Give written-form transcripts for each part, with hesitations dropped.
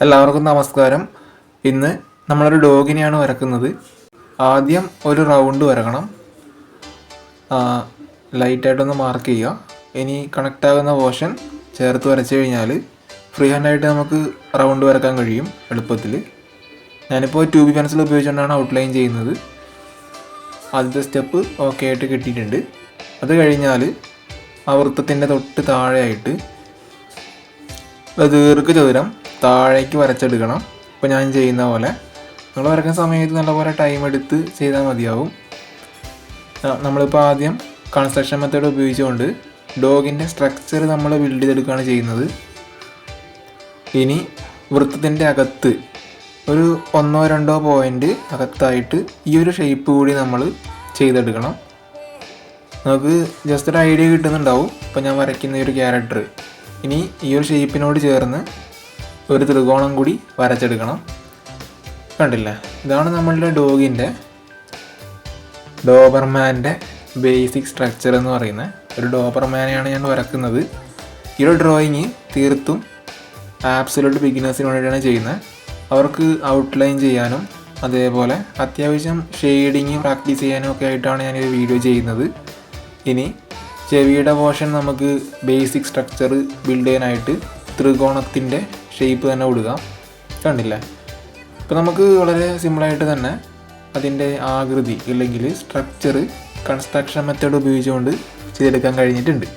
എല്ലാവർക്കും നമസ്കാരം. ഇന്ന് നമ്മളൊരു ഡോഗിനെയാണ് വരക്കുന്നത്. ആദ്യം ഒരു റൗണ്ട് വരക്കണം. ലൈറ്റായിട്ടൊന്ന് മാർക്ക് ചെയ്യുക. ഇനി കണക്റ്റ് ആകുന്ന പോർഷൻ ചേർത്ത് വരച്ചു കഴിഞ്ഞാൽ ഫ്രീ ഹാൻഡായിട്ട് നമുക്ക് റൗണ്ട് വരക്കാൻ കഴിയും എളുപ്പത്തിൽ. ഞാനിപ്പോൾ 2B പെൻസിൽ ഉപയോഗിച്ചുകൊണ്ടാണ് ഔട്ട്ലൈൻ ചെയ്യുന്നത്. ആദ്യത്തെ സ്റ്റെപ്പ് ഓക്കെ ആയിട്ട് കിട്ടിയിട്ടുണ്ട്. അത് കഴിഞ്ഞാൽ ആ വൃത്തത്തിൻ്റെ തൊട്ട് താഴെയായിട്ട് ദീർഘചതുരം താഴേക്ക് വരച്ചെടുക്കണം. ഇപ്പോൾ ഞാൻ ചെയ്യുന്ന പോലെ നിങ്ങൾ വരയ്ക്കുന്ന സമയത്ത് നല്ലപോലെ ടൈം എടുത്ത് ചെയ്താൽ മതിയാവും. നമ്മളിപ്പോൾ ആദ്യം കൺസ്ട്രക്ഷൻ മെത്തേഡ് ഉപയോഗിച്ചുകൊണ്ട് ഡോഗിൻ്റെ സ്ട്രക്ചർ നമ്മൾ ബിൽഡ് ചെയ്തെടുക്കുകയാണ് ചെയ്യുന്നത്. ഇനി വൃത്തത്തിൻ്റെ അകത്ത് ഒരു 1-2 പോയിൻ്റ് അകത്തായിട്ട് ഈ ഒരു ഷേപ്പ് കൂടി നമ്മൾ ചെയ്തെടുക്കണം. നമുക്ക് ജസ്റ്റ് ഒരു ഐഡിയ കിട്ടുന്നുണ്ടാവും. ഇപ്പോൾ ഞാൻ വരയ്ക്കുന്ന ഈ ഒരു ക്യാരക്ടർ ഇനി ഈ ഒരു ഷേപ്പിനോട് ചേർന്ന് ഒരു ത്രികോണം കൂടി വരച്ചെടുക്കണം. കണ്ടില്ലേ, ഇതാണ് നമ്മളുടെ ഡോഗിൻ്റെ ഡോബർമാൻ്റെ ബേസിക് സ്ട്രക്ചർ എന്ന് പറയുന്നത്. ഒരു ഡോബർമാനെയാണ് ഞാൻ വരക്കുന്നത്. ഈ ഒരു ഡ്രോയിങ് തീർത്തും ആബ്സലൂട്ട് ബിഗിനേഴ്സിന് വേണ്ടിയിട്ടാണ് ചെയ്യുന്നത്. അവർക്ക് ഔട്ട്ലൈൻ ചെയ്യാനും അതേപോലെ അത്യാവശ്യം ഷെയ്ഡിങ് പ്രാക്ടീസ് ചെയ്യാനും ഒക്കെ ആയിട്ടാണ് ഞാനൊരു വീഡിയോ ചെയ്യുന്നത്. ഇനി ചെവിയുടെ പോർഷൻ നമുക്ക് ബേസിക് സ്ട്രക്ചർ ബിൽഡ് ചെയ്യാനായിട്ട് ത്രികോണത്തിൻ്റെ ഷേപ്പ് തന്നെ കൊടുക്കാം. കണ്ടില്ലേ, ഇപ്പോൾ നമുക്ക് വളരെ സിമ്പിളായിട്ട് തന്നെ അതിൻ്റെ ആകൃതി അല്ലെങ്കിൽ സ്ട്രക്ചർ കൺസ്ട്രക്ഷൻ മെത്തേഡ് ഉപയോഗിച്ചുകൊണ്ട് ചെയ്തെടുക്കാൻ കഴിഞ്ഞിട്ടുണ്ട്.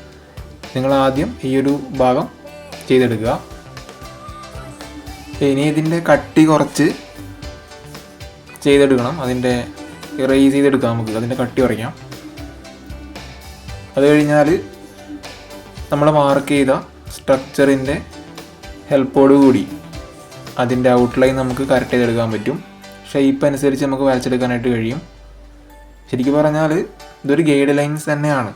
നിങ്ങൾ ആദ്യം ഈ ഒരു ഭാഗം ചെയ്തെടുക്കുക. ഇനി ഇതിൻ്റെ കട്ടി കുറച്ച് ചെയ്തെടുക്കണം. അതിൻ്റെ ഇറേസ് ചെയ്തെടുക്കാം. നമുക്ക് അതിൻ്റെ കട്ടി കുറയ്ക്കാം. അത് കഴിഞ്ഞാൽ നമ്മൾ മാർക്ക് ചെയ്ത സ്ട്രക്ചറിൻ്റെ ഹെൽപ്പോടുകൂടി അതിൻ്റെ ഔട്ട്ലൈൻ നമുക്ക് കറക്റ്റ് ചെയ്തെടുക്കാൻ പറ്റും. ഷേപ്പ് അനുസരിച്ച് നമുക്ക് വരച്ചെടുക്കാനായിട്ട് കഴിയും. ശരിക്കും പറഞ്ഞാൽ ഇതൊരു ഗൈഡ് ലൈൻസ് തന്നെയാണ്.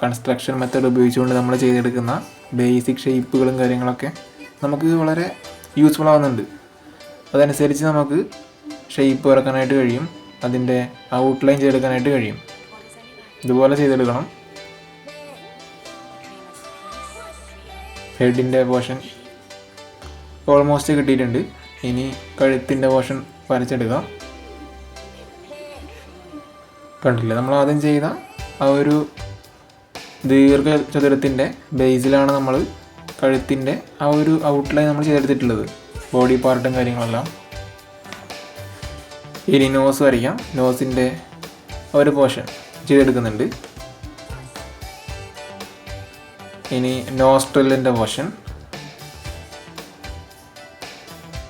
കൺസ്ട്രക്ഷൻ മെത്തേഡ് ഉപയോഗിച്ചുകൊണ്ട് നമ്മൾ ചെയ്തെടുക്കുന്ന ബേസിക് ഷേപ്പുകളും കാര്യങ്ങളൊക്കെ നമുക്ക് വളരെ യൂസ്ഫുൾ ആവുന്നുണ്ട്. അതനുസരിച്ച് നമുക്ക് ഷേപ്പ് വരക്കാനായിട്ട് കഴിയും. അതിൻ്റെ ഔട്ട്ലൈൻ ചെയ്തെടുക്കാനായിട്ട് കഴിയും. ഇതുപോലെ ചെയ്തെടുക്കണം. ഹെഡിൻ്റെ പോർഷൻ ഓൾമോസ്റ്റ് കിട്ടിയിട്ടുണ്ട്. ഇനി കഴുത്തിൻ്റെ പോർഷൻ വരച്ചെടുക്കാം. കണ്ടില്ലേ, നമ്മൾ ആദ്യം ചെയ്ത ആ ഒരു ദീർഘചതുരത്തിൻ്റെ ബേസിലാണ് നമ്മൾ കഴുത്തിൻ്റെ ആ ഒരു ഔട്ട്ലൈൻ നമ്മൾ ചെയ്തെടുത്തിട്ടുള്ളത്, ബോഡി പാർട്ടും കാര്യങ്ങളെല്ലാം. ഇനി നോസ് വരയ്ക്കാം. നോസിൻ്റെ ഒരു പോർഷൻ ചെയ്തെടുക്കുന്നുണ്ട്. ഇനി നോസ്ട്രിലിൻ്റെ പോർഷൻ,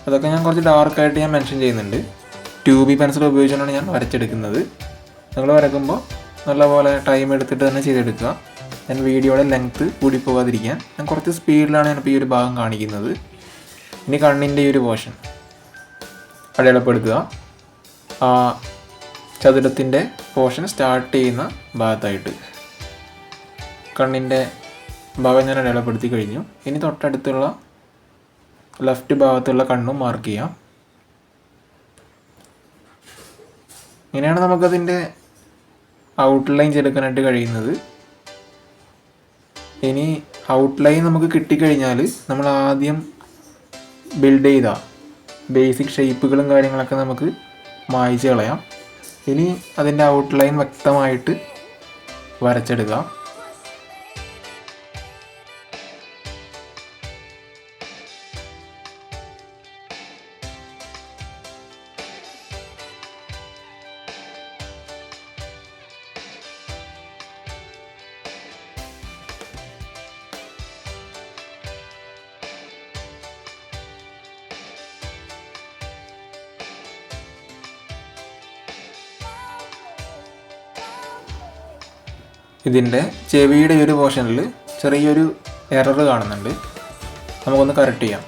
അതൊക്കെ ഞാൻ കുറച്ച് ഡാർക്കായിട്ട് ഞാൻ മെൻഷൻ ചെയ്യുന്നുണ്ട്. 2B പെൻസിൽ ഉപയോഗിച്ചുകൊണ്ടാണ് ഞാൻ വരച്ചെടുക്കുന്നത്. നിങ്ങൾ വരയ്ക്കുമ്പോൾ നല്ലപോലെ ടൈം എടുത്തിട്ട് തന്നെ ചെയ്തെടുക്കുക. ഞാൻ വീഡിയോയുടെ ലെങ്ത്ത് കൂടി പോകാതിരിക്കാൻ ഞാൻ കുറച്ച് സ്പീഡിലാണ് ഞാനിപ്പോൾ ഈ ഒരു ഭാഗം കാണിക്കുന്നത്. ഇനി കണ്ണിൻ്റെ ഈ ഒരു പോർഷൻ അടയാളപ്പെടുത്തുക. ആ ചതുരത്തിൻ്റെ പോർഷൻ സ്റ്റാർട്ട് ചെയ്യുന്ന ഭാഗത്തായിട്ട് കണ്ണിൻ്റെ ഭാഗം ഞാൻ അടയാളപ്പെടുത്തി കഴിഞ്ഞു. ഇനി തൊട്ടടുത്തുള്ള ലെഫ്റ്റ് ഭാഗത്തുള്ള കണ്ണും മാർക്ക് ചെയ്യാം. ഇങ്ങനെയാണ് നമുക്കതിൻ്റെ ഔട്ട്ലൈൻ ചെയ്തെടുക്കാനായിട്ട് കഴിയുന്നത്. ഇനി ഔട്ട്ലൈൻ നമുക്ക് കിട്ടിക്കഴിഞ്ഞാൽ നമ്മൾ ആദ്യം ബിൽഡ് ചെയ്ത ബേസിക് ഷേപ്പുകളും കാര്യങ്ങളൊക്കെ നമുക്ക് മായ്ച്ച് കളയാം. ഇനി അതിൻ്റെ ഔട്ട്ലൈൻ വ്യക്തമായിട്ട് വരച്ചെടുക്കാം. ഇതിൻ്റെ ചെവിയുടെ ഒരു പോർഷനിൽ ചെറിയൊരു എറർ കാണുന്നുണ്ട്. നമുക്കൊന്ന് കറക്റ്റ് ചെയ്യാം.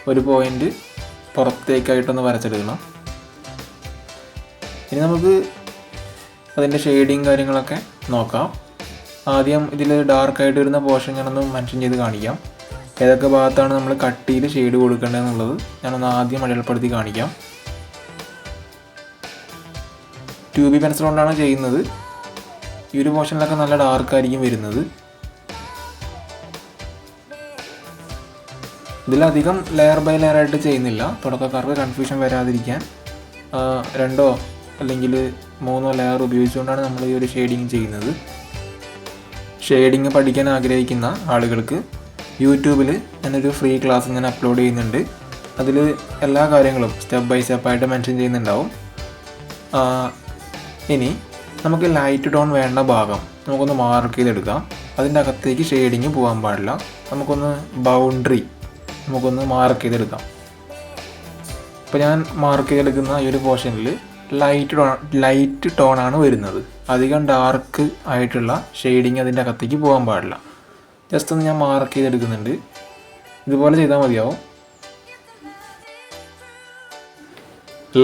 ഒരു പോയിൻ്റ് പുറത്തേക്കായിട്ടൊന്ന് വരച്ചെടുക്കണം. ഇനി നമുക്ക് അതിൻ്റെ ഷെയ്ഡിങ് കാര്യങ്ങളൊക്കെ നോക്കാം. ആദ്യം ഇതിൽ ഡാർക്കായിട്ട് വരുന്ന പോർഷൻ ഞാനൊന്ന് മെൻഷൻ ചെയ്ത് കാണിക്കാം. ഏതൊക്കെ ഭാഗത്താണ് നമ്മൾ കട്ടിയിൽ ഷെയ്ഡ് കൊടുക്കേണ്ടതെന്നുള്ളത് ഞാനൊന്ന് ആദ്യം അടയാളപ്പെടുത്തി കാണിക്കാം. 2B പെൻസിൽ കൊണ്ടാണ് ചെയ്യുന്നത്. ഈ ഒരു പോർഷനിലൊക്കെ നല്ല ഡാർക്കായിരിക്കും വരുന്നത്. ഇതിലധികം ലെയർ ബൈ ലെയർ ആയിട്ട് ചെയ്യുന്നില്ല, തുടക്കക്കാർക്ക് കൺഫ്യൂഷൻ വരാതിരിക്കാൻ 2 അല്ലെങ്കിൽ 3 ലെയർ ഉപയോഗിച്ചുകൊണ്ടാണ് നമ്മൾ ഈ ഒരു ഷെയ്ഡിങ് ചെയ്യുന്നത്. ഷെയ്ഡിങ് പഠിക്കാൻ ആഗ്രഹിക്കുന്ന ആളുകൾക്ക് യൂട്യൂബിൽ ഞാനൊരു ഫ്രീ ക്ലാസ് ഞാൻ അപ്ലോഡ് ചെയ്യുന്നുണ്ട്. അതിൽ എല്ലാ കാര്യങ്ങളും സ്റ്റെപ്പ് ബൈ സ്റ്റെപ്പായിട്ട് മെൻഷൻ ചെയ്യുന്നുണ്ടാവും. ഇനി നമുക്ക് ലൈറ്റ് ടോൺ വേണ്ട ഭാഗം നമുക്കൊന്ന് മാർക്ക് ചെയ്തെടുക്കാം. അതിൻ്റെ അകത്തേക്ക് ഷെയ്ഡിങ് പോകാൻ പാടില്ല. നമുക്കൊന്ന് ബൗണ്ടറി മാർക്ക് ചെയ്തെടുക്കാം. ഇപ്പോൾ ഞാൻ മാർക്ക് ചെയ്തെടുക്കുന്ന ഈ ഒരു പോർഷനിൽ ലൈറ്റ് ടോണാണ് വരുന്നത്. അധികം ഡാർക്ക് ആയിട്ടുള്ള ഷെയ്ഡിങ് അതിൻ്റെ അകത്തേക്ക് പോകാൻ പാടില്ല. ജസ്റ്റ് ഒന്ന് ഞാൻ മാർക്ക് ചെയ്തെടുക്കുന്നുണ്ട്. ഇതുപോലെ ചെയ്താൽ മതിയാവും.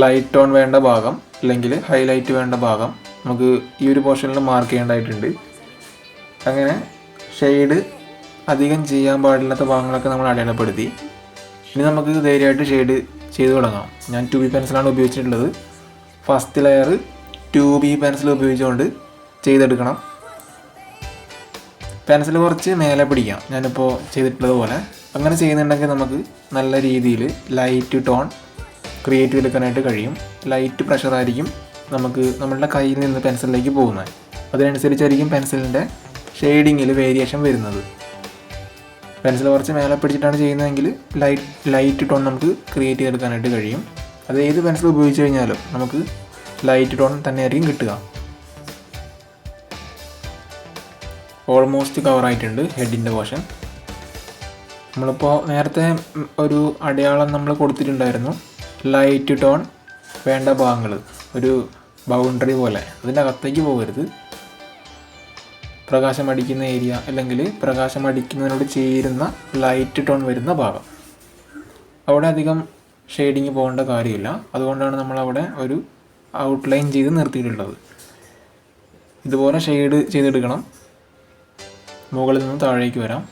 ലൈറ്റ് ടോൺ വേണ്ട ഭാഗം അല്ലെങ്കിൽ ഹൈലൈറ്റ് വേണ്ട ഭാഗം നമുക്ക് ഈ ഒരു പോർഷനിൽ മാർക്ക് ചെയ്യേണ്ടതായിട്ടുണ്ട്. അങ്ങനെ ഷെയ്ഡ് അധികം ചെയ്യാൻ പാടില്ലാത്ത ഭാഗങ്ങളൊക്കെ നമ്മൾ അടയാളപ്പെടുത്തി. ഇനി നമുക്ക് ധൈര്യമായിട്ട് ഷെയ്ഡ് ചെയ്ത് തുടങ്ങാം. ഞാൻ 2B പെൻസിലാണ് ഉപയോഗിച്ചിട്ടുള്ളത്. ഫസ്റ്റ് ലെയർ 2B പെൻസിൽ ഉപയോഗിച്ചുകൊണ്ട് ചെയ്തെടുക്കണം. പെൻസിൽ കുറച്ച് മേലെ പിടിക്കാം, ഞാനിപ്പോൾ ചെയ്തിട്ടുള്ളത് പോലെ. അങ്ങനെ ചെയ്യുന്നുണ്ടെങ്കിൽ നമുക്ക് നല്ല രീതിയിൽ ലൈറ്റ് ടോൺ ക്രിയേറ്റ് ചെയ്തെടുക്കാനായിട്ട് കഴിയും. ലൈറ്റ് പ്രഷറായിരിക്കും നമുക്ക് നമ്മളുടെ കയ്യിൽ നിന്ന് പെൻസിലിലേക്ക് പോകുന്നത്. അതിനനുസരിച്ചായിരിക്കും പെൻസിലിൻ്റെ ഷെയ്ഡിങ്ങിൽ വേരിയേഷൻ വരുന്നത്. പെൻസിൽ കുറച്ച് മേലെ പിടിച്ചിട്ടാണ് ചെയ്യുന്നതെങ്കിൽ ലൈറ്റ് ടോൺ നമുക്ക് ക്രിയേറ്റ് ചെയ്തെടുക്കാനായിട്ട് കഴിയും. അത് ഏത് പെൻസിൽ ഉപയോഗിച്ച് കഴിഞ്ഞാലും നമുക്ക് ലൈറ്റ് ടോൺ തന്നെയായിരിക്കും കിട്ടുക. ഓൾമോസ്റ്റ് കവറായിട്ടുണ്ട് ഹെഡിൻ്റെ പോർഷൻ. നമ്മളിപ്പോൾ നേരത്തെ ഒരു അടയാളം നമ്മൾ കൊടുത്തിട്ടുണ്ടായിരുന്നു, ലൈറ്റ് ടോൺ വേണ്ട ഭാഗങ്ങൾ ഒരു ബൗണ്ടറി പോലെ. അതിൻ്റെ അകത്തേക്ക് പോകരുത്. പ്രകാശം അടിക്കുന്ന ഏരിയ അല്ലെങ്കിൽ പ്രകാശം അടിക്കുന്നതിനോട് ചേരുന്ന ലൈറ്റ് ടോൺ വരുന്ന ഭാഗം, അവിടെ അധികം ഷെയ്ഡിങ് പോകേണ്ട കാര്യമില്ല. അതുകൊണ്ടാണ് നമ്മളവിടെ ഒരു ഔട്ട്ലൈൻ ചെയ്ത് നിർത്തിയിട്ടുള്ളത്. ഇതുപോലെ ഷെയ്ഡ് ചെയ്തെടുക്കണം. മുകളിൽ നിന്ന് താഴേക്ക് വരാം.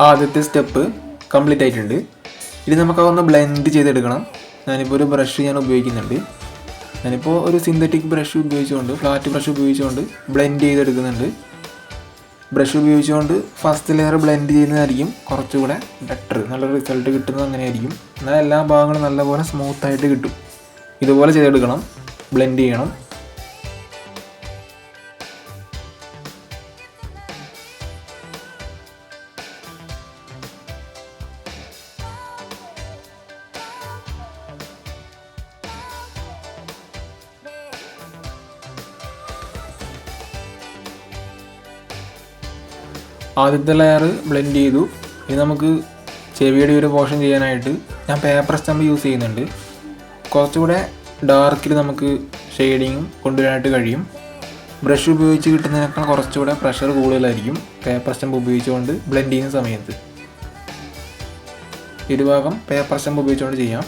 ആദ്യത്തെ സ്റ്റെപ്പ് കംപ്ലീറ്റ് ആയിട്ടുണ്ട്. ഇനി നമുക്കതൊന്ന് ബ്ലെൻഡ് ചെയ്തെടുക്കണം. ഞാനിപ്പോൾ ഒരു ബ്രഷ് ഉപയോഗിക്കുന്നുണ്ട്. ഞാനിപ്പോൾ ഒരു സിന്തറ്റിക് ബ്രഷ് ഉപയോഗിച്ചുകൊണ്ട്, ഫ്ലാറ്റ് ബ്രഷ് ഉപയോഗിച്ചുകൊണ്ട് ബ്ലെൻഡ് ചെയ്തെടുക്കുന്നുണ്ട്. ബ്രഷ് ഉപയോഗിച്ചുകൊണ്ട് ഫസ്റ്റ് ലെയർ ബ്ലെൻഡ് ചെയ്യുന്നതായിരിക്കും കുറച്ചുകൂടെ ബെറ്റർ. നല്ല റിസൾട്ട് കിട്ടുന്നത് അങ്ങനെയായിരിക്കും. എന്നാൽ എല്ലാ ഭാഗങ്ങളും നല്ലപോലെ സ്മൂത്തായിട്ട് കിട്ടും. ഇതുപോലെ ചെയ്തെടുക്കണം, ബ്ലെൻഡ് ചെയ്യണം. ആദ്യത്തെ ലെയർ ബ്ലെൻഡ് ചെയ്തു. ഇനി നമുക്ക് ചെവിയുടെ ഒരു പോർഷൻ ചെയ്യാനായിട്ട് ഞാൻ പേപ്പർ സ്റ്റമ്പ് യൂസ് ചെയ്യുന്നുണ്ട്. കുറച്ചുകൂടെ ഡാർക്കിൽ നമുക്ക് ഷെയ്ഡിങ് കൊണ്ടുവരാനായിട്ട് കഴിയും. ബ്രഷ് ഉപയോഗിച്ച് കിട്ടുന്നതിനേക്കാൾ കുറച്ചുകൂടെ പ്രഷർ കൂടുതലായിരിക്കും പേപ്പർ സ്റ്റമ്പ് ഉപയോഗിച്ചുകൊണ്ട് ബ്ലെൻഡ് ചെയ്യുന്ന സമയത്ത്. ഇരുഭാഗം പേപ്പർ സ്റ്റമ്പ് ഉപയോഗിച്ചുകൊണ്ട് ചെയ്യാം.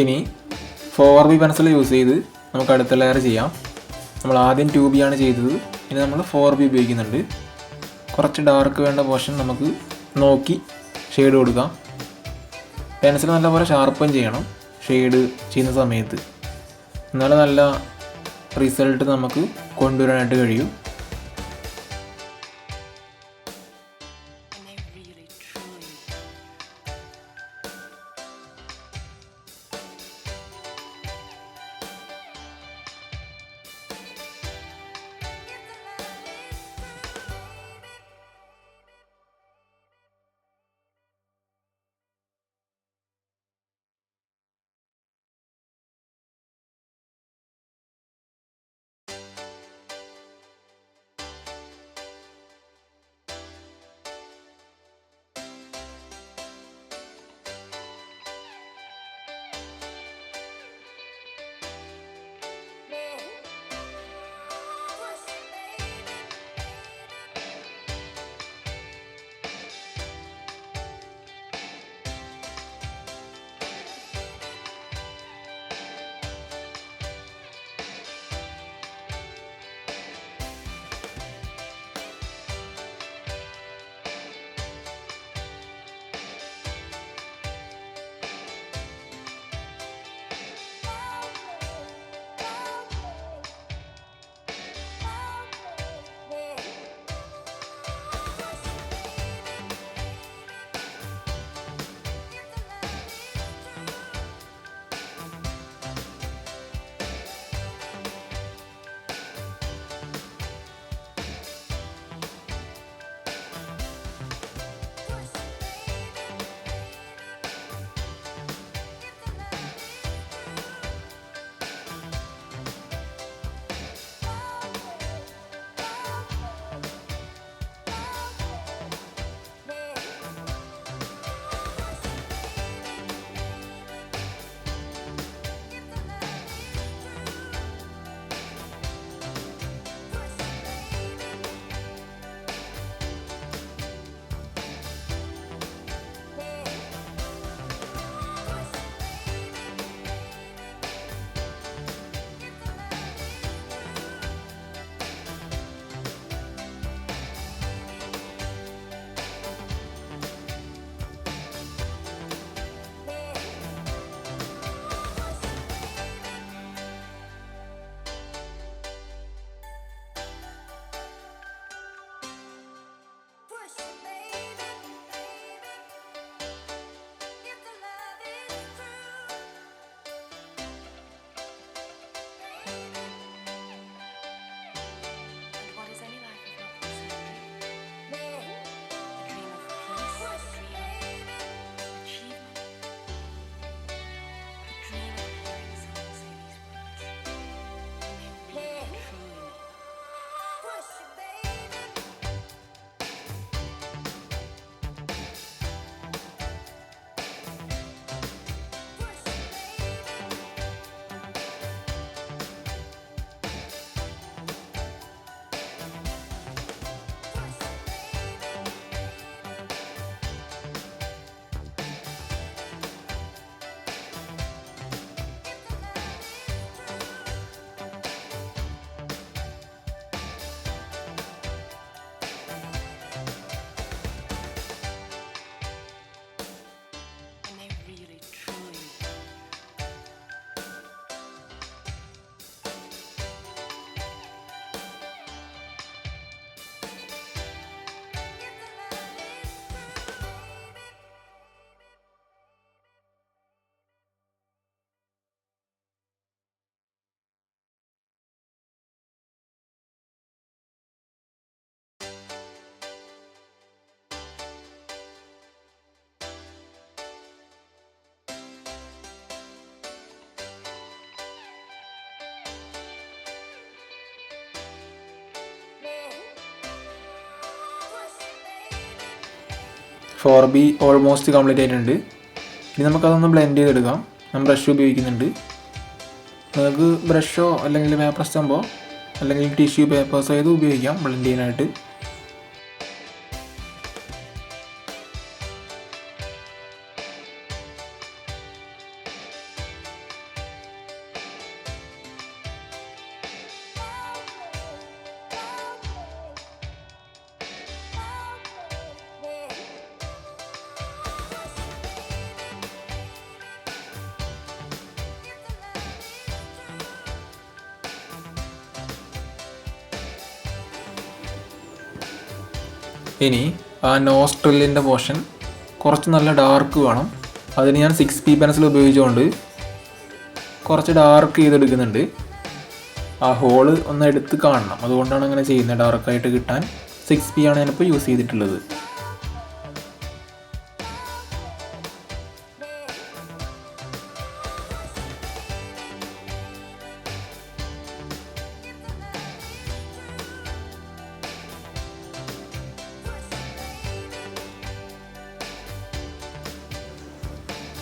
ഇനി 4B പെൻസിൽ യൂസ് ചെയ്ത് നമുക്ക് അടുത്ത ലെയർ ചെയ്യാം. നമ്മൾ ആദ്യം 2B ആണ് ചെയ്തത്, ഇനി നമ്മൾ 4B ഉപയോഗിക്കുന്നുണ്ട്. കുറച്ച് ഡാർക്ക് വേണ്ട പോർഷൻ നമുക്ക് നോക്കി ഷെയ്ഡ് കൊടുക്കാം. പെൻസിൽ നല്ലപോലെ ഷാർപ്പൻ ചെയ്യണം ഷെയ്ഡ് ചെയ്യുന്ന സമയത്ത്, എന്നാലും നല്ല റിസൾട്ട് നമുക്ക് കൊണ്ടുവരാനായിട്ട് കഴിയും. ഫോർ ബി ഓൾമോസ്റ്റ് കംപ്ലീറ്റ് ആയിട്ടുണ്ട്. ഇനി നമുക്കതൊന്ന് ബ്ലെൻഡ് ചെയ്തെടുക്കാം. ഞാൻ ബ്രഷ് ഉപയോഗിക്കുന്നുണ്ട്. നിങ്ങൾക്ക് ബ്രഷോ അല്ലെങ്കിൽ പേപ്പർ സ്റ്റമ്പോ അല്ലെങ്കിൽ ടിഷ്യൂ പേപ്പേഴ്സോ ഏത് ഉപയോഗിക്കാം ബ്ലെൻഡ് ചെയ്യാനായിട്ട്. ഇനി ആ നോസ്ട്രില്ലിൻ്റെ പോർഷൻ കുറച്ച് നല്ല ഡാർക്ക് വേണം. അതിന് ഞാൻ 6P പെൻസിൽ ഉപയോഗിച്ചുകൊണ്ട് കുറച്ച് ഡാർക്ക് ചെയ്തെടുക്കുന്നുണ്ട്. ആ ഹോള് ഒന്ന് എടുത്ത് കാണണം, അതുകൊണ്ടാണ് അങ്ങനെ ചെയ്യുന്നത്. ഡാർക്കായിട്ട് കിട്ടാൻ 6P ആണ് ഞാനിപ്പോൾ യൂസ് ചെയ്തിട്ടുള്ളത്.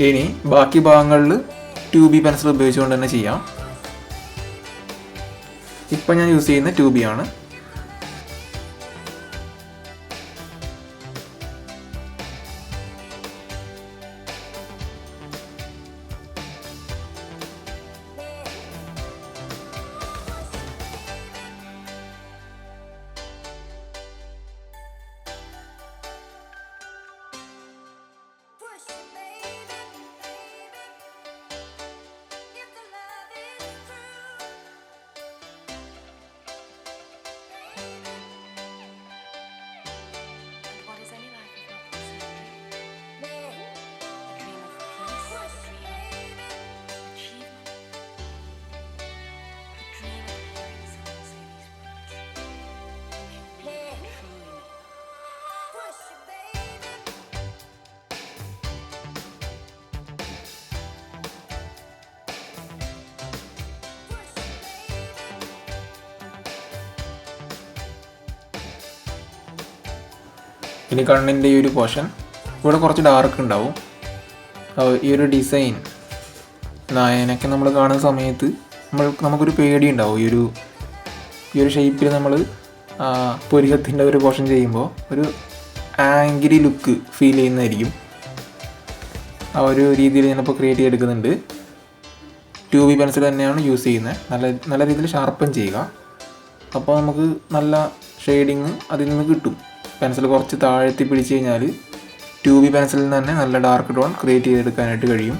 ഇനി ബാക്കി ഭാഗങ്ങളിൽ 2B പെൻസിൽ ഉപയോഗിച്ചുകൊണ്ട് തന്നെ ചെയ്യാം. ഇപ്പം ഞാൻ യൂസ് ചെയ്യുന്ന 2B ആണ്. ഇനി കണ്ണിൻ്റെ ഈ ഒരു പോർഷൻ ഇവിടെ കുറച്ച് ഡാർക്ക് ഉണ്ടാവും. ഈ ഒരു ഡിസൈൻ നായനൊക്കെ നമ്മൾ കാണുന്ന സമയത്ത് നമുക്കൊരു പേടി ഉണ്ടാവും. ഈ ഒരു ഷേപ്പിൽ നമ്മൾ പുരികത്തിൻ്റെ ഒരു പോർഷൻ ചെയ്യുമ്പോൾ ഒരു ആംഗ്രി ലുക്ക് ഫീൽ ചെയ്യുന്നതായിരിക്കും. ആ ഒരു രീതിയിൽ ഞാനിപ്പോൾ ക്രിയേറ്റ് ചെയ്തെടുക്കുന്നുണ്ട്. 2B പെൻസിൽ തന്നെയാണ് യൂസ് ചെയ്യുന്നത്. നല്ല രീതിയിൽ ഷാർപ്പൻ ചെയ്യുക, അപ്പോൾ നമുക്ക് നല്ല ഷെയ്ഡിങ് അതിൽ നിന്ന് കിട്ടും. പെൻസിൽ കുറച്ച് താഴ്ത്തി പിടിച്ച് കഴിഞ്ഞാൽ 2B പെൻസിലിൽ നിന്ന് തന്നെ നല്ല ഡാർക്ക് ടോൺ ക്രിയേറ്റ് ചെയ്തെടുക്കാനായിട്ട് കഴിയും.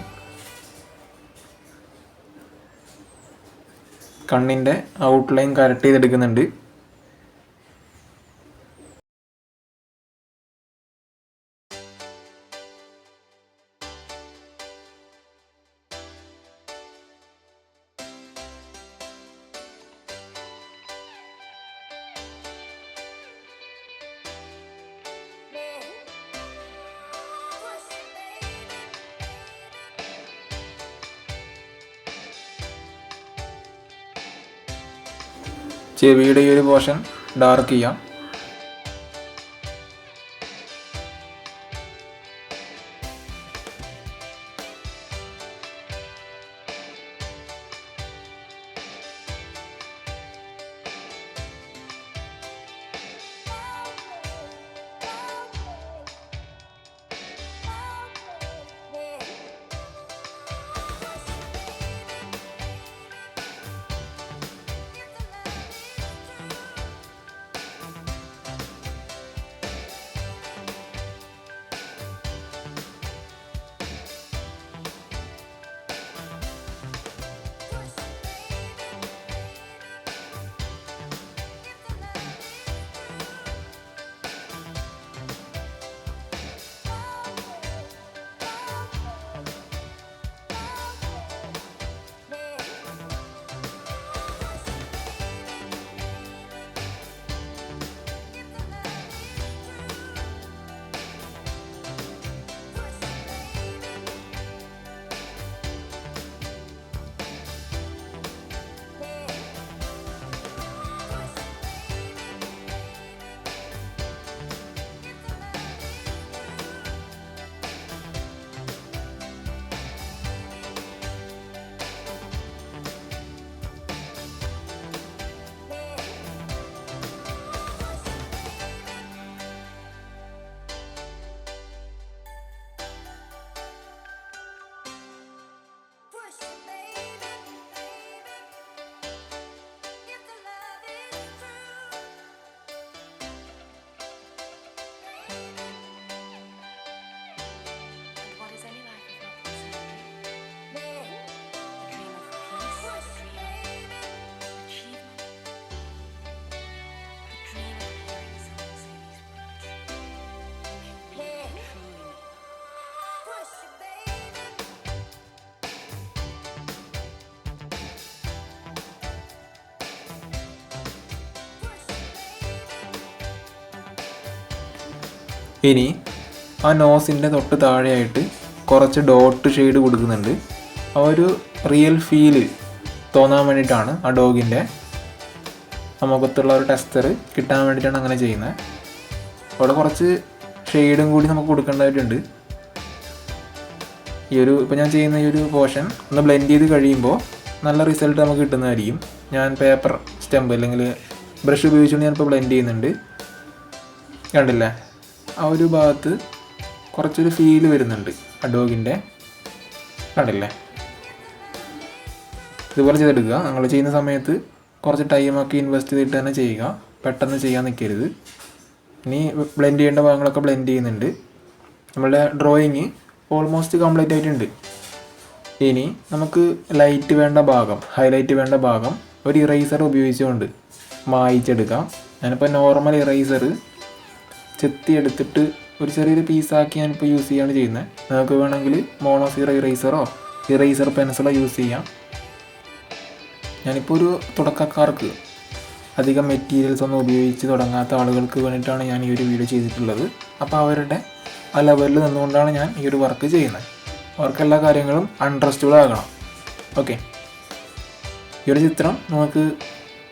കണ്ണിൻ്റെ ഔട്ട്ലൈൻ കറക്റ്റ് ചെയ്തെടുക്കുന്നുണ്ട്. ചെവിയുടെ ഈ ഒരു പോർഷൻ ഡാർക്ക് ചെയ്യാം. ഇനി ആ നോസിൻ്റെ തൊട്ട് താഴെയായിട്ട് കുറച്ച് ഡോട്ട് ഷെയ്ഡ് കൊടുക്കുന്നുണ്ട്. ആ ഒരു റിയൽ ഫീല് തോന്നാൻ വേണ്ടിയിട്ടാണ്, ആ ഡോഗിൻ്റെ മുഖത്തുള്ള ഒരു ടെക്സ്ചർ കിട്ടാൻ വേണ്ടിയിട്ടാണ് അങ്ങനെ ചെയ്യുന്നത്. അവിടെ കുറച്ച് ഷെയ്ഡും കൂടി നമുക്ക് കൊടുക്കേണ്ടതായിട്ടുണ്ട്. ഇപ്പോൾ ഞാൻ ചെയ്യുന്ന ഈ ഒരു പോർഷൻ ഒന്ന് ബ്ലെൻഡ് ചെയ്ത് കഴിയുമ്പോൾ നല്ല റിസൾട്ട് നമുക്ക് കിട്ടുന്നതായിരിക്കും. ഞാൻ പേപ്പർ സ്റ്റെമ്പ് അല്ലെങ്കിൽ ബ്രഷ് ഉപയോഗിച്ചുകൊണ്ട് ഞാനിപ്പോൾ ബ്ലെൻഡ് ചെയ്യുന്നുണ്ട്. കണ്ടില്ലേ, ആ ഒരു ഭാഗത്ത് കുറച്ചൊരു ഫീല് വരുന്നുണ്ട് ആ ഡോഗിൻ്റെ. കണ്ടില്ലേ, ഇതുപോലെ ചെയ്തെടുക്കുക. നിങ്ങൾ ചെയ്യുന്ന സമയത്ത് കുറച്ച് ടൈമൊക്കെ ഇൻവെസ്റ്റ് ചെയ്തിട്ട് തന്നെ ചെയ്യുക, പെട്ടെന്ന് ചെയ്യാൻ നിൽക്കരുത്. ഇനി ബ്ലെൻഡ് ചെയ്യേണ്ട ഭാഗങ്ങളൊക്കെ ബ്ലെൻഡ് ചെയ്യുന്നുണ്ട്. നമ്മളുടെ ഡ്രോയിങ് ഓൾമോസ്റ്റ് കംപ്ലീറ്റ് ആയിട്ടുണ്ട്. ഇനി നമുക്ക് ലൈറ്റ് വേണ്ട ഭാഗം, ഹൈലൈറ്റ് വേണ്ട ഭാഗം ഒരു ഇറേസർ ഉപയോഗിച്ചുകൊണ്ട് മായിച്ചെടുക്കാം. ഞാനിപ്പോൾ നോർമൽ ഇറേസർ ചെത്തി എടുത്തിട്ട് ഒരു ചെറിയൊരു പീസാക്കി ഞാനിപ്പോൾ യൂസ് ചെയ്യുകയാണ് ചെയ്യുന്നത്. നിങ്ങൾക്ക് വേണമെങ്കിൽ മോണോസീറോ ഇറേസറോ ഇറേസർ പെൻസിലോ യൂസ് ചെയ്യാം. ഞാനിപ്പോൾ ഒരു തുടക്കക്കാർക്ക്, അധികം മെറ്റീരിയൽസ് ഒന്നും ഉപയോഗിച്ച് തുടങ്ങാത്ത ആളുകൾക്ക് വേണ്ടിയിട്ടാണ് ഞാൻ ഈ ഒരു വീഡിയോ ചെയ്തിട്ടുള്ളത്. അപ്പോൾ അവരുടെ ആ ലെവലിൽ നിന്നുകൊണ്ടാണ് ഞാൻ ഈ ഒരു വർക്ക് ചെയ്യുന്നത്. അവർക്ക് എല്ലാ കാര്യങ്ങളും അണ്ടർസ്റ്റുഡ് ആകണം. ഓക്കെ, ഈ ഒരു ചിത്രം നിങ്ങൾക്ക്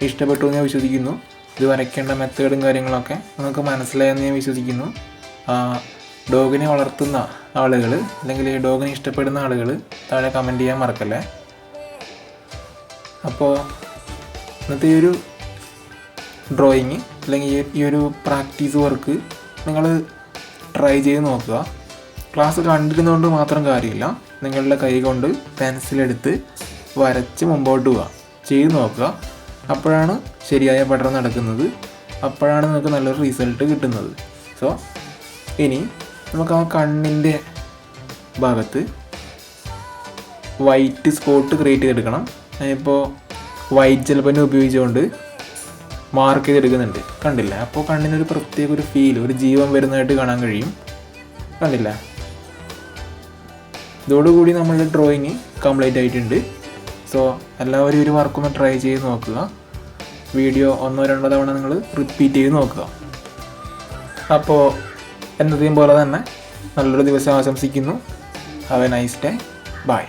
ഇഷ്ടപ്പെട്ടു എന്ന് ഞാൻ വിശ്വസിക്കുന്നു. ഇത് വരയ്ക്കേണ്ട മെത്തേഡും കാര്യങ്ങളൊക്കെ നിങ്ങൾക്ക് മനസ്സിലായെന്ന് ഞാൻ വിശ്വസിക്കുന്നു. ഡോഗിനെ വളർത്തുന്ന ആളുകൾ അല്ലെങ്കിൽ ഡോഗിനെ ഇഷ്ടപ്പെടുന്ന ആളുകൾ താഴെ കമൻറ്റ് ചെയ്യാൻ മറക്കല്ലേ. അപ്പോൾ ഇന്നത്തെ ഈ ഒരു ഡ്രോയിങ് അല്ലെങ്കിൽ ഈ ഒരു പ്രാക്ടീസ് വർക്ക് നിങ്ങൾ ട്രൈ ചെയ്ത് നോക്കുക. ക്ലാസ് കണ്ടിരുന്നുകൊണ്ട് മാത്രം കാര്യമില്ല, നിങ്ങളുടെ കൈ കൊണ്ട് പെൻസിലെടുത്ത് വരച്ച് മുമ്പോട്ട് പോവുക, ചെയ്ത് നോക്കുക. അപ്പോഴാണ് ശരിയായ പഠനം നടക്കുന്നത്, അപ്പോഴാണ് നിങ്ങൾക്ക് നല്ലൊരു റിസൾട്ട് കിട്ടുന്നത്. സോ ഇനി നമുക്ക് ആ കണ്ണിൻ്റെ ഭാഗത്ത് വൈറ്റ് സ്പോട്ട് ക്രിയേറ്റ് ചെയ്തെടുക്കണം. ഞാനിപ്പോൾ വൈറ്റ് ജെൽ പെൻ ഉപയോഗിച്ചുകൊണ്ട് മാർക്ക് ചെയ്തെടുക്കുന്നുണ്ട്. കണ്ടില്ല, അപ്പോൾ കണ്ണിനൊരു പ്രത്യേക ഒരു ഫീൽ, ഒരു ജീവൻ വരുന്നതായിട്ട് കാണാൻ കഴിയും. കണ്ടില്ല, ഇതോടുകൂടി നമ്മളുടെ ഡ്രോയിങ് കംപ്ലീറ്റ് ആയിട്ടുണ്ട്. സോ എല്ലാവരും ഒരു വർക്കൊന്ന് ട്രൈ ചെയ്ത് നോക്കുക. വീഡിയോ 1-2 തവണ നിങ്ങൾ റിപ്പീറ്റ് ചെയ്ത് നോക്കുക. അപ്പോൾ എന്നത്തെയും പോലെ തന്നെ നല്ലൊരു ദിവസം ആശംസിക്കുന്നു. Have a nice day. By.